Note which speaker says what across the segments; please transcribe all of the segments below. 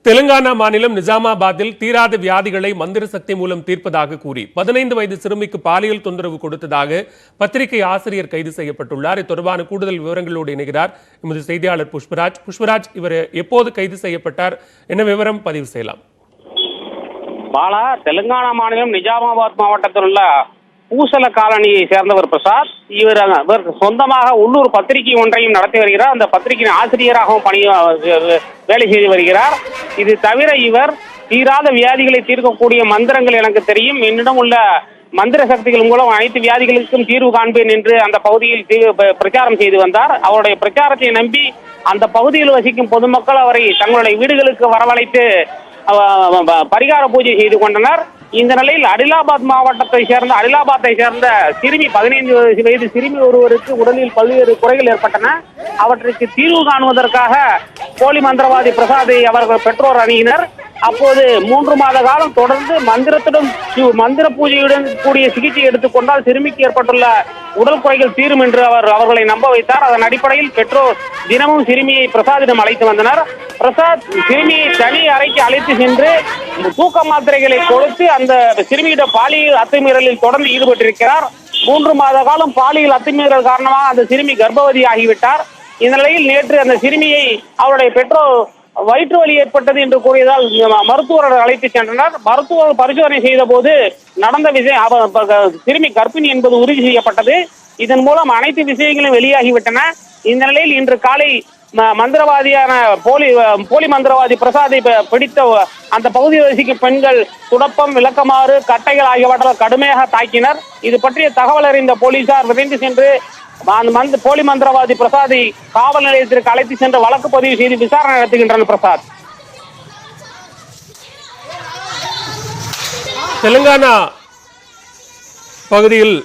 Speaker 1: தெலுங்கானா மாநிலம் நிஜாமாபாத்தில் தீராத வியாதிகளை மந்திர சக்தி மூலம் தீர்ப்பதாக கூறி 15 வயது சிறுமிக்கு பாலியல் தொந்தரவு கொடுத்ததாக பத்திரிகை ஆசிரியர் கைது செய்யப்பட்டுள்ளார். இது தொடர்பான கூடுதல் விவரங்களோடு இணைகிறார் எமது செய்தியாளர் புஷ்பராஜ். இவர் எப்போது கைது செய்யப்பட்டார், என்ன விவரம் பதிவு செய்யலாம்?
Speaker 2: பாலா, தெலுங்கானா மாநிலம் நிஜாமாபாத் மாவட்டத்தில் உள்ள பூசல காலனியை சேர்ந்தவர் பிரசாத். இவர் சொந்தமாக உள்ளூர் பத்திரிகை ஒன்றையும் நடத்தி வருகிறார். அந்த பத்திரிகையின் ஆசிரியராகவும் வேலை செய்து வருகிறார். இது தவிர இவர் தீராத வியாதிகளை தீர்க்கக்கூடிய மந்திரங்கள் எனக்கு தெரியும், என்னிடம் உள்ள மந்திர சக்திகள் மூலம் அனைத்து வியாதிகளுக்கும் தீர்வு காண்பேன் என்று அந்த பகுதியில் பிரச்சாரம் செய்து வந்தார். அவருடைய பிரச்சாரத்தை நம்பி அந்த பகுதியில் வசிக்கும் பொதுமக்கள் அவரை தங்களுடைய வீடுகளுக்கு வரவழைத்து பரிகார பூஜை செய்து கொண்டனர். இந்த நிலையில் அடிலாபாத்தை சேர்ந்த சிறுமி 15 வயது சிறுமி ஒருவருக்கு உடலில் பல்வேறு குறைகள் ஏற்பட்டன. அவற்றுக்கு தீர்வு காணுவதற்காக போலி மந்திரவாதி பிரசாதை அவர்கள் பெற்றோர் அணியினர் அப்போது 3 மாத காலம் தொடர்ந்து மந்திர பூஜையுடன் கூடிய சிகிச்சை எடுத்துக்கொண்டால் சிறுமிக்கு ஏற்பட்டுள்ள உடல் குறைகள் தீரும் என்று அவர்களை நம்ப வைத்தார். அதன் அடிப்படையில் பெற்றோர் தினமும் சிறுமியை பிரசாதிடம் அழைத்து வந்தனர். பிரசாத் சிறுமியை தனி அறைக்கு அழைத்து சென்று தூக்க மாத்திரைகளை கொடுத்து அந்த சிறுமியிடம் பாலியல் அத்துமீறலில் தொடர்ந்து ஈடுபட்டிருக்கிறார். 3 மாத காலம் பாலியல் அத்துமீறல் காரணமாக அந்த சிறுமி கர்ப்பவதி ஆகிவிட்டார். இந்த நிலையில் நேற்று அந்த சிறுமியை அவருடைய பெற்றோர் வயிற்று வலி ஏற்பட்டது என்று கூறியதால் மருத்துவர்கள் அழைத்து சென்றனர். மருத்துவர் பரிசோதனை செய்த போது நடந்த விஷயம் சிறுமி கர்ப்பிணி என்பது உறுதி செய்யப்பட்டது. இதன் மூலம் அனைத்து விஷயங்களும் வெளியாகிவிட்டன. இந்த நிலையில் இன்று காலை மந்திரவாதியான போலி மந்திரவாதி பிரசாதை பிடித்த அந்த பகுதியில் வசிக்கும் பெண்கள் துடப்பம், விளக்கமாறு, கட்டைகள் ஆகியவற்றால் கடுமையாக தாக்கினர். இது பற்றிய தகவல் அறிந்த போலீசார் விரைந்து சென்று போலி மந்திரவாதி பிரசாதை காவல் நிலையத்திற்கு அழைத்து சென்று வழக்கு பதிவு செய்து விசாரணை நடத்துகின்றனர். பிரசாத்,
Speaker 1: தெலுங்கானா பகுதியில்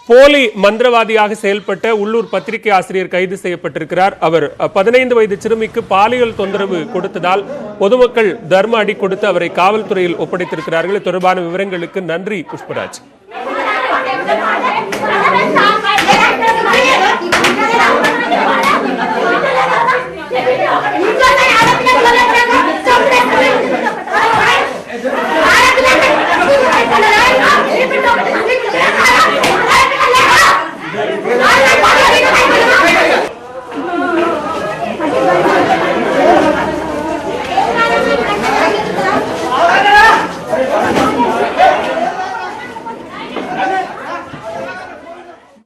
Speaker 1: போலி மந்திரவாதியாக செயல்பட்ட உள்ளூர் பத்திரிகை ஆசிரியர் கைது செய்யப்பட்டிருக்கிறார். அவர் 15 வயது சிறுமிக்கு பாலியல் தொந்தரவு கொடுத்ததால் பொதுமக்கள் தர்ம அடி கொடுத்து அவரை காவல்துறையில் ஒப்படைத்திருக்கிறார்கள். தொடர்பான விவரங்களுக்கு நன்றி புஷ்பராஜ்.
Speaker 3: Thank you.